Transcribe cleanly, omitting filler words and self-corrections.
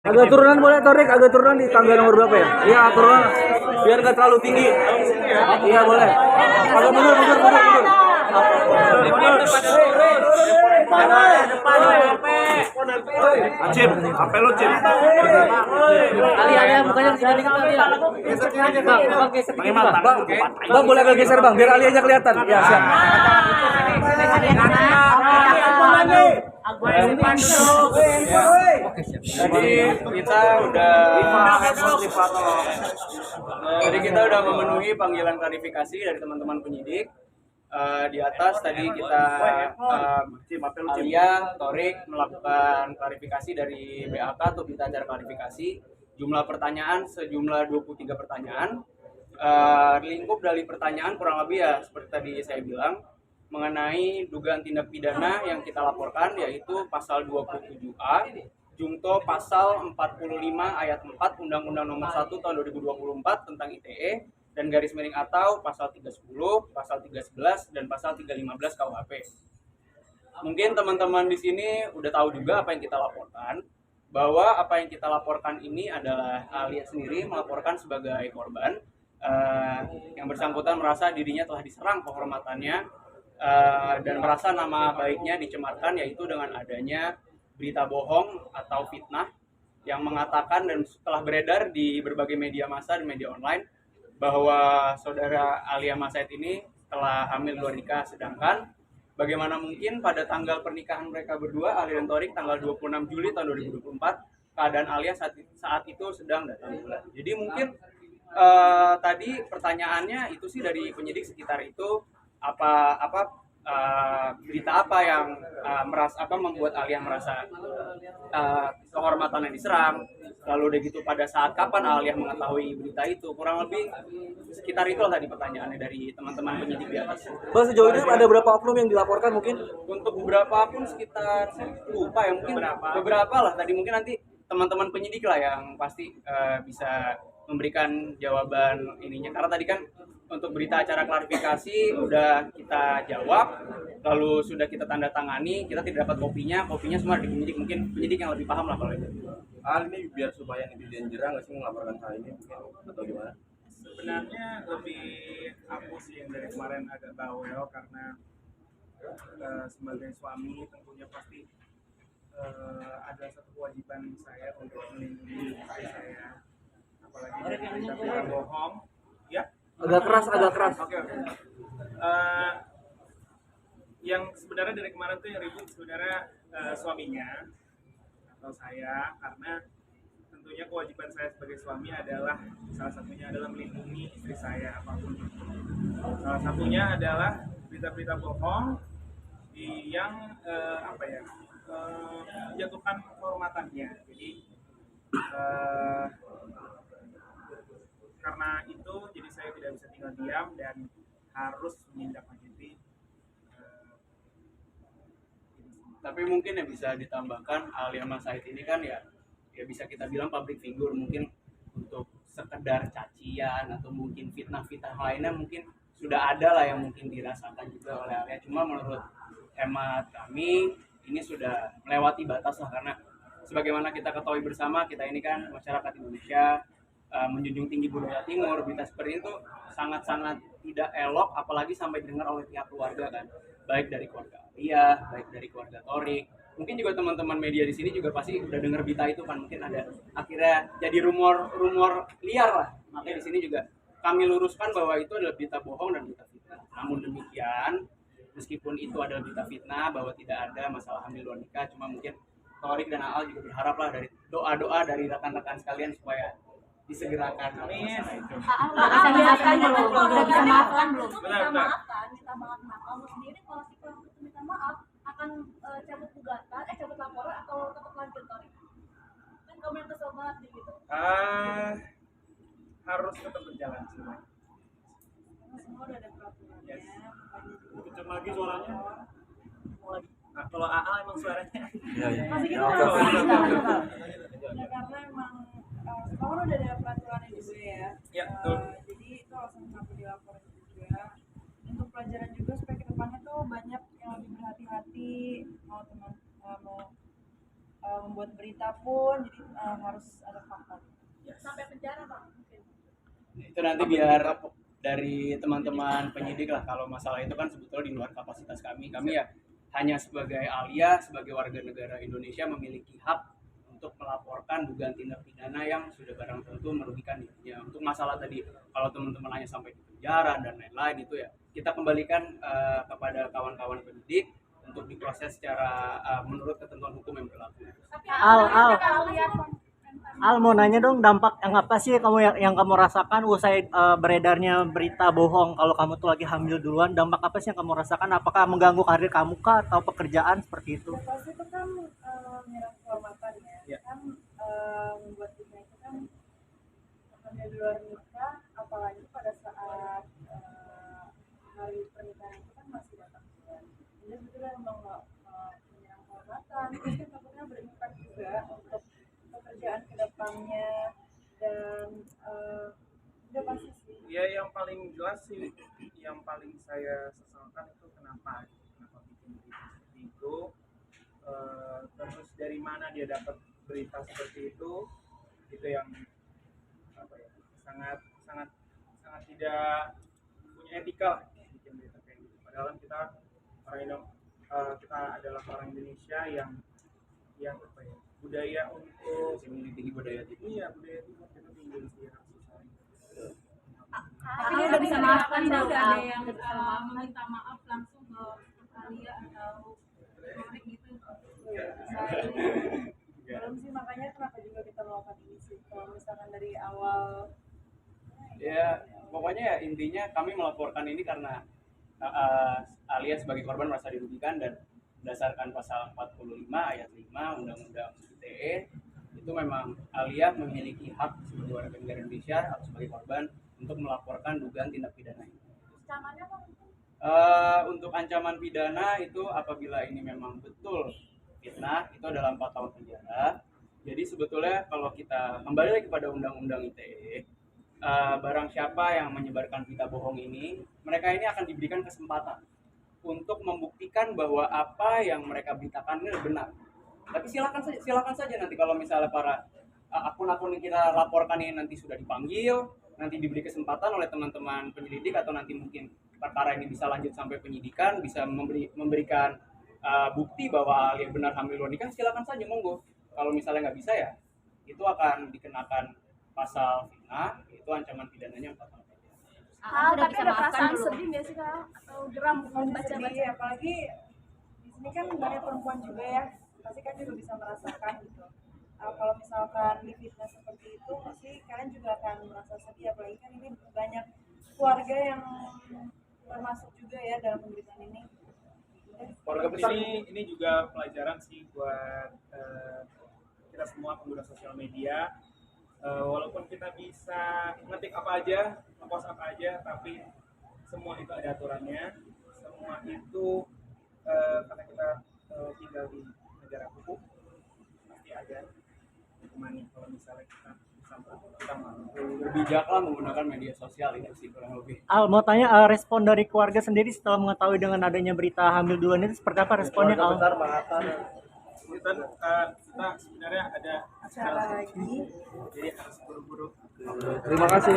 Agak turunan boleh Torik, agak turunan di tangga nomor berapa ya? Iya, turunan. Biar nggak terlalu tinggi. Iya, boleh. Agak mundur. Cip, apa lo Cip? Ali, mukanya kesini dikit Ali. Bang, geser dikit bang. Bang, boleh agak geser bang, biar Ali aja kelihatan. Ya, siap. Jadi kita udah memenuhi panggilan klarifikasi dari teman-teman penyidik. Di atas tadi kita Alia, Torik melakukan klarifikasi dari BAK atau berita acara klarifikasi. Jumlah pertanyaan sejumlah 23 pertanyaan. Lingkup dari pertanyaan kurang lebih ya seperti tadi saya bilang mengenai dugaan tindak pidana yang kita laporkan yaitu pasal 27A Jungto pasal 45 ayat 4 Undang-Undang Nomor 1 Tahun 2024 tentang ITE dan garis miring atau pasal 310, pasal 311 dan pasal 315 KUHP. Mungkin teman-teman di sini udah tahu juga apa yang kita laporkan, bahwa apa yang kita laporkan ini adalah Alia sendiri melaporkan sebagai korban yang bersangkutan merasa dirinya telah diserang kehormatannya dan merasa nama baiknya dicemarkan yaitu dengan adanya berita bohong atau fitnah yang mengatakan dan telah beredar di berbagai media massa dan media online bahwa saudara Alia Mas Said ini telah hamil luar nikah, sedangkan bagaimana mungkin pada tanggal pernikahan mereka berdua, Alia dan Torik, tanggal 26 Juli tahun 2024, keadaan Alia saat itu sedang datang bulan. Jadi mungkin tadi pertanyaannya itu sih dari penyidik sekitar itu berita apa yang membuat Alia merasa kehormatannya diserang, lalu udah gitu pada saat kapan Alia mengetahui berita itu, kurang lebih sekitar itulah tadi pertanyaannya dari teman-teman penyidik di atas. Bang, sejauh ini ada berapa oknum yang dilaporkan mungkin? Untuk beberapa akun sekitar lupa ya, mungkin beberapa lah tadi, mungkin nanti teman-teman penyidik lah yang pasti bisa memberikan jawaban ininya, karena tadi kan untuk berita acara klarifikasi udah kita jawab, lalu sudah kita tanda tangani, kita tidak dapat kopinya semua di penyidik, mungkin penyidik yang lebih paham lah kalau itu. Hal ini biar supaya netizen jerah nggak sih melaporkan hal ini atau gimana? Sebenarnya lebih aku sih yang dari kemarin agak bawel karena sebagai suami tentunya pasti ada satu kewajiban saya untuk melindungi istri saya, apalagi dari berita bohong ya. Agak keras. Oke. Yang sebenarnya dari kemarin tuh yang ribut sebenarnya suaminya atau saya, karena tentunya kewajiban saya sebagai suami adalah salah satunya adalah melindungi istri saya apapun itu. Salah satunya adalah berita-berita bohong yang menjatuhkan kehormatannya. Jadi karena itu jadi saya tidak bisa tinggal diam dan harus menindaklanjuti. Tapi mungkin yang bisa ditambahkan, Alia Mas Said ini kan ya bisa kita bilang public figure, mungkin untuk sekedar cacian atau mungkin fitnah-fitnah lainnya mungkin sudah ada lah yang mungkin dirasakan juga oleh Alia. Cuma menurut hemat kami ini sudah melewati batas lah, karena sebagaimana kita ketahui bersama, kita ini kan masyarakat Indonesia menjunjung tinggi budaya timur. Berita seperti itu sangat-sangat tidak elok, apalagi sampai didengar oleh pihak keluarga kan, baik dari keluarga Alia, baik dari keluarga Torik. Mungkin juga teman-teman media di sini juga pasti udah dengar berita itu kan, mungkin ada akhirnya jadi rumor liar lah. Makanya di sini juga kami luruskan bahwa itu adalah berita bohong dan berita fitnah. Namun demikian, meskipun itu adalah berita fitnah bahwa tidak ada masalah hamil luar nikah, cuma mungkin Torik dan Aal juga berharap lah dari doa-doa dari rekan-rekan sekalian supaya disegerakan masalah itu. Udah bisa maafkan belum? Benar. Minta maaf. Kamu sendiri kalau si pelaku minta maaf akan cabut gugatan, cabut laporan atau tetap lanjut, Torik? Kan kamu yang kesel banget gitu. Harus tetap berjalan semua. Semua udah ada peraturannya. Yes. Kencang lagi suaranya. Nah, kalau AA emang suaranya Masih gitu Oke. Ya karena emang sekarang udah ada peraturannya juga ya. Ya, betul. Jadi itu langsung sampai dilaporin juga. Untuk pelajaran juga supaya kedepannya tuh banyak yang lebih berhati-hati mau membuat berita pun apapun, jadi harus ada fakta. Sampai penjara Pak mungkin. Itu nanti biar dari teman-teman penyidik lah. Kalau masalah itu kan sebetulnya di luar kapasitas kami ya hanya sebagai Alia, sebagai warga negara Indonesia memiliki hak untuk melaporkan dugaan tindak pidana yang sudah barang tentu merugikan dirinya. Untuk masalah tadi, kalau teman-teman hanya sampai di penjara dan lain-lain itu ya kita kembalikan kepada kawan-kawan penyidik untuk diproses secara menurut ketentuan hukum yang berlaku. Tapi Al. lihat Al, mau nanya dong, dampak yang apa sih yang kamu rasakan usai beredarnya berita bohong kalau kamu tuh lagi hamil duluan? Dampak apa sih yang kamu rasakan? Apakah mengganggu karir kamu kah atau pekerjaan seperti itu? Pasti itu kan menyerang kehormatan ya. Kan membuat kita itu kan hamil di luar nikah, apalagi pada saat hari pernikahan itu kan masih datang bulan. Jadi sebetulnya memang menyerang kehormatan. Terus kan takutnya berimpak juga untuk pekerjaan kedepannya dan udah pasti sih. Ya yang paling jelas sih, yang paling saya sesalkan itu kenapa bikin berita seperti itu. Terus dari mana dia dapat berita seperti itu yang apa ya, sangat tidak punya etika lah bikin berita kayak gitu. Padahal kita kita adalah orang Indonesia yang apa ya, budaya untuk tinggi budaya tinggi. iya budaya itu kita tinggi sih. tapi dia udah bisa maafkan, udah ada yang meminta maaf langsung ke Alia atau Rorik gitu. Belum sih, makanya kenapa juga kita melakukan ini sih. Kalau misalkan dari awal Ya, pokoknya ya intinya kami melaporkan ini karena Alia sebagai korban merasa dirugikan dan berdasarkan pasal 45 ayat 5 Undang-Undang ITE itu memang Alia memiliki hak sebagai warga negara Indonesia atau sebagai korban untuk melaporkan dugaan tindak pidana ini. Ancamannya apa? Untuk ancaman pidana itu apabila ini memang betul fitnah itu adalah 4 tahun penjara. Jadi sebetulnya kalau kita kembali lagi kepada Undang-Undang ITE, barang siapa yang menyebarkan berita bohong ini, mereka ini akan diberikan kesempatan untuk membuktikan bahwa apa yang mereka beritakan ini benar. Tapi silakan saja nanti kalau misalnya para akun-akun yang kita laporkan ini nanti sudah dipanggil, nanti diberi kesempatan oleh teman-teman penyelidik atau nanti mungkin perkara ini bisa lanjut sampai penyidikan, bisa memberikan bukti bahwa Alia benar hamil luar nikah, silakan saja monggo. Kalau misalnya nggak bisa ya, itu akan dikenakan pasal fitnah, itu ancaman pidananya 4 tahun. Tapi ada perasaan sedih nggak sih Kak? Atau geram baca-baca? sedih, apalagi di sini kan banyak perempuan juga ya, pasti kan juga bisa merasakan gitu. Kalau misalkan difitnah seperti itu, pasti kalian juga akan merasa sedih, apalagi kan ini banyak keluarga yang termasuk juga ya dalam pemberitaan ini. Keluarga besar Ini juga pelajaran sih buat kita semua pengguna sosial media. Walaupun kita bisa ngetik apa aja, ngepost apa aja, tapi semua itu ada aturannya. Semua itu karena kita tinggal di negara hukum, pasti ada hukumannya kalau misalnya kita mampu. berbijaklah menggunakan media sosial ini sih kurang lebih. Al, mau tanya respon dari keluarga sendiri setelah mengetahui dengan adanya berita hamil duluan itu seperti apa responnya, Al? Kita sebenarnya ada Acara lagi. jadi harus buru-buru. Terima kasih.